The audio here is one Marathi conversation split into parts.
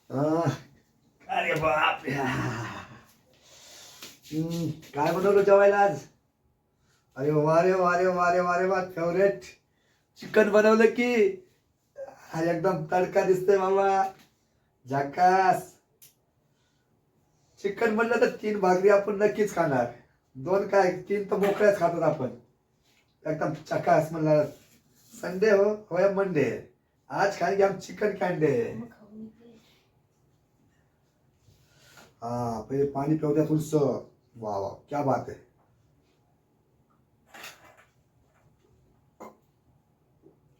आह, अरे बाप रे. काय बनवलं जेवायला आज? अरे वा रे वा रे वा रे वा रे वा, फेवरेट चिकन बनवलं की. अरे एकदम तडका दिसतोय मामा. झकास. चिकन म्हणलं तर 3 भाकरी आपण नक्कीच खाणार. 2 काय 3 तर मोकळ्याच खातात आपण. एकदम चकास म्हणलं. संडे हो या मंडे. आज खाएंगे हम चिकन कैंडे. हाँ पहिले पाणी पिऊ द्या थोडस. वा वा क्या बात है.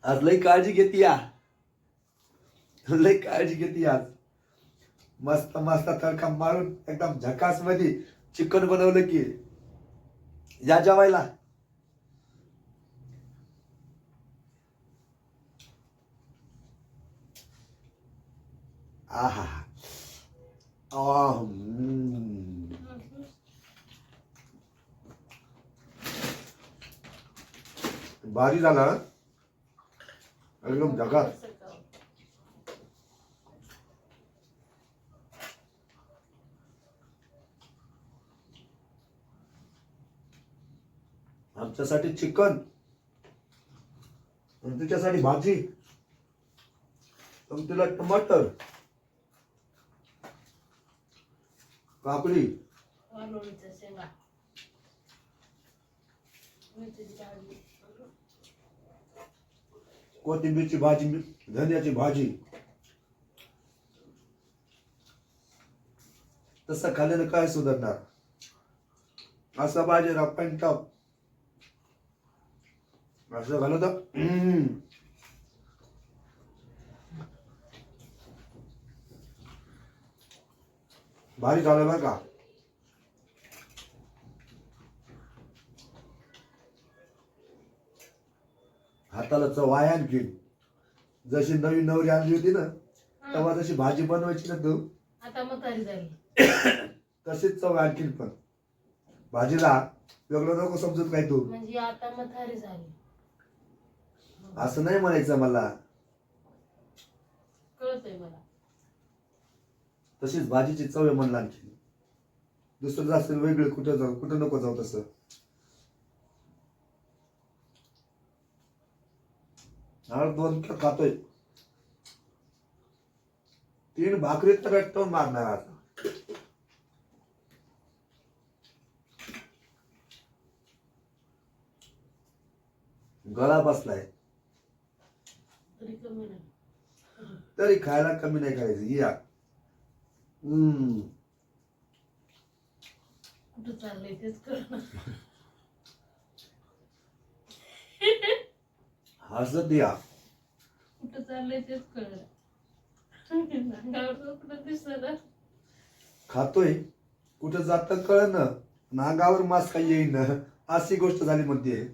आज लई काळजी घेती या. लई काळजी घेती आज. मस्त मस्त तडका मारून एकदम झकास मध्ये चिकन बनवलं की. या जेवायला. आहा. भारी झाला. एकदम झकास. आमच्यासाठी चिकन आणि तुझ्यासाठी भाजी आणि तुला टमाटर काकडी कोथिंबीरची भाजी धन्याची भाजी. तसं खाल्ल्यानं काय सुधारणार. असं भाजी रापण टप असं घालत भारी झालं बरं का. हाताला चव आहे आणखी. जशी नवीन नवरी आणली होती ना तेव्हा जशी भाजी बनवायची ना तू आता म्हातारी झाली तशीच चव आणखीन. पण भाजीला वेगळं नको समजत काय तू. म्हणजे आता म्हातारी झाली असं नाही म्हणायचं मला. कळतंय मला. तशीच भाजीची चव आहे म्हणलं आणखी. दुसरं जास्त वेगळं कुठं जाऊ कुठं नको जाऊ तसं. हा 2 खातोय. 3 भाकरी तर रट्टवून मारणार आता. गळा बसलाय तरी कमी नाही. तरी खायला कमी नाही करायचं या. कुठं चाललंय तेच कळणार. हसत या. कुठं चाललंय तेच कळणार. अंगावर कुठं दिसत. खातोय कुठं जात कळन नागावर मास काही येईन अशी गोष्ट झाली म्हणते.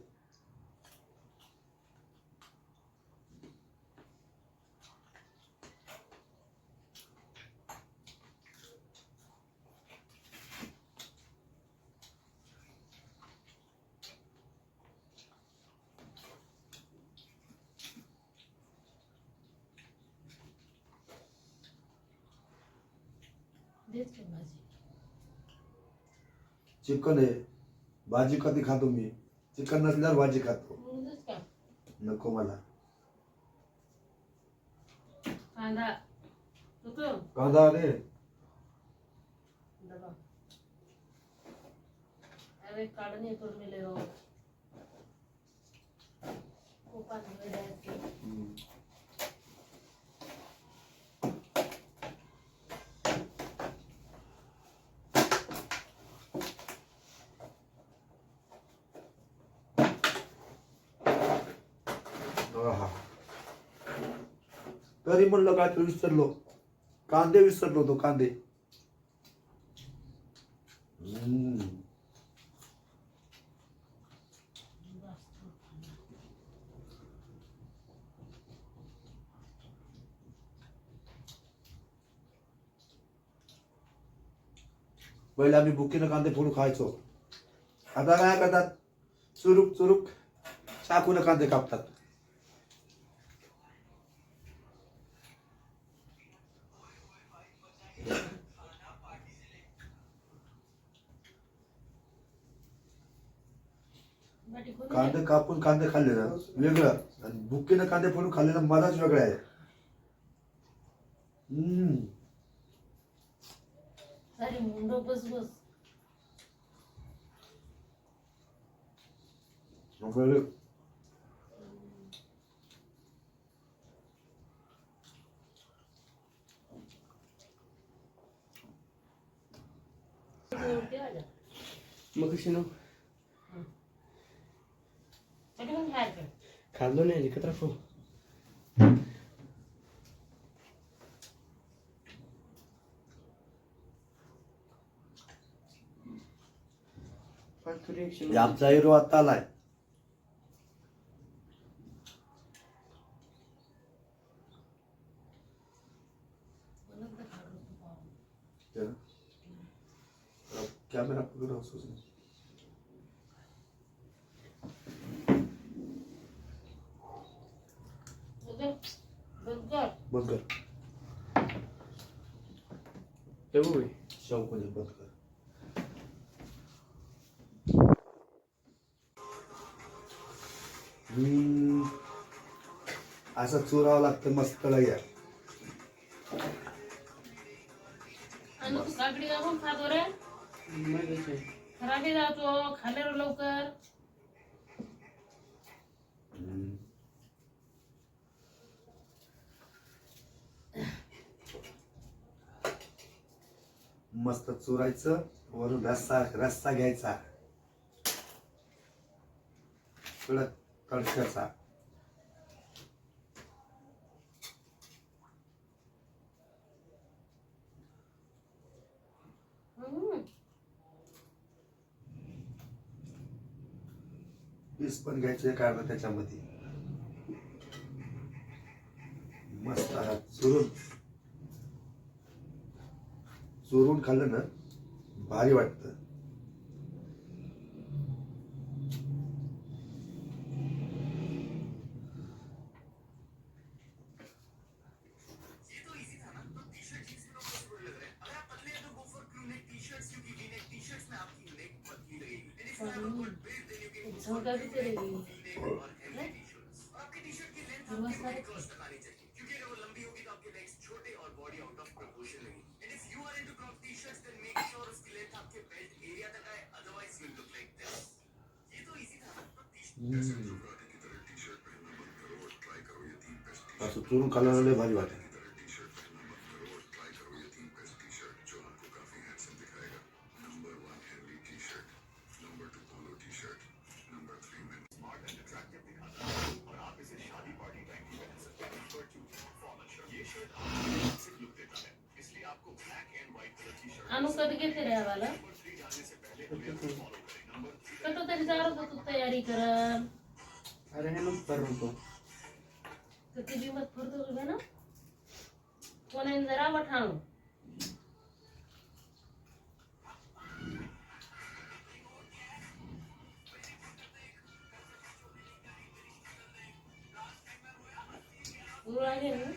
देच की भाजी. चिकन आहे भाजी कधी खातो मी. चिकन नसल्यावर भाजी खातो. म्हणूनच का नको मला. कांदा होतो कांदा रे. डबा. अरे काढून येतो मी लय हो. खूप पाणी द्यायचं. तरी म्हणलं काय विसरलो. कांदे विसरलो होतो कांदे. पहिले आम्ही बुकीनं कांदे फोडून खायचो. आता काय करतात चुरुक चुरुक चाकून कांदे कापतात. बाटी खोलून घे. कांदे कापून कांदे खाल्ले ना वेगळं आणि बुक्कीनं कांदे फोडून खाल्लेला मलाच वेगळा आहे. सारी मुंड बस बस. वेगळं. उडते आल्या. मग कशी नो बाटी पण खायचं. खाल्लो नाही एकत्र राखू. हे आमचा हिरो आता आलाय. मला तर खायचं खूप आवडतं. कॅमेरा पकडून असू दे. बंद कर. बंद कर. शौकने बंद कर. असं चुरावं लागतं मस्त लागेल. आणि तू काकडी दाखवून खातो रे. खराबी जातो खाल्ल्यावर लवकर. मस्त चुरायचं वरून रस्सा रस्सा घ्यायचा कडक तडक्याचा. पीस पण घ्यायचे काढलं त्याच्यामध्ये मस्त चुरून चुरून खाल्लं ना भारी वाटतं. झोंका भी तेरे असं चुरून खाल्ल्याला लय भारी वाटतं. अनु कधी घेते रे आम्हाला कतो तरी जारत होतो तयारी करन. अरे हे मग करतो तर तुझी मत फरतो तुझ्या ना कोणाने जरा वठाणू आहे ना.